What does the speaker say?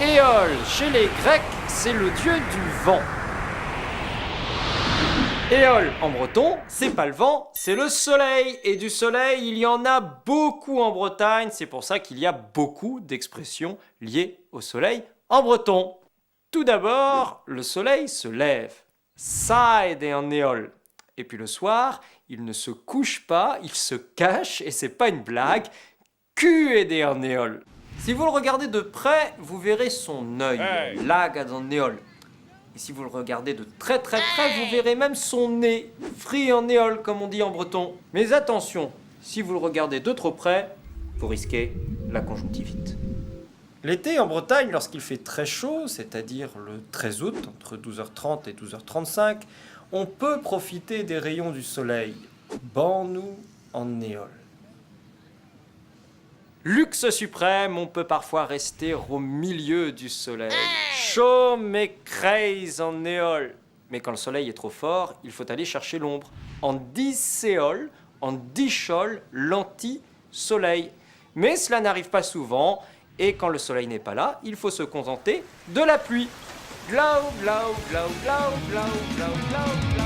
Éole, chez les Grecs, c'est le dieu du vent. Éole, en breton, c'est pas le vent, c'est le soleil. Et du soleil, il y en a beaucoup en Bretagne. C'est pour ça qu'il y a beaucoup d'expressions liées au soleil en breton. Tout d'abord, le soleil se lève. Side et en éole. Et puis le soir, il ne se couche pas, il se cache, et c'est pas une blague. Q et des en éole. Si vous le regardez de près, vous verrez son œil, l'agad en éole. Et si vous le regardez de très près, vous verrez même son nez, fri en éole comme on dit en breton. Mais attention, si vous le regardez de trop près, vous risquez la conjonctivite. L'été en Bretagne, lorsqu'il fait très chaud, c'est-à-dire le 13 août, entre 12h30 et 12h35, on peut profiter des rayons du soleil. Ban-nous en éole. Luxe suprême, on peut parfois rester au milieu du soleil. Chaud mais craze en éole. Mais quand le soleil est trop fort, il faut aller chercher l'ombre. En diséole, en dichol, l'anti-soleil. Mais cela n'arrive pas souvent, et quand le soleil n'est pas là, il faut se contenter de la pluie. Glau, glau, glau, glau, glau, glau, glau, glau.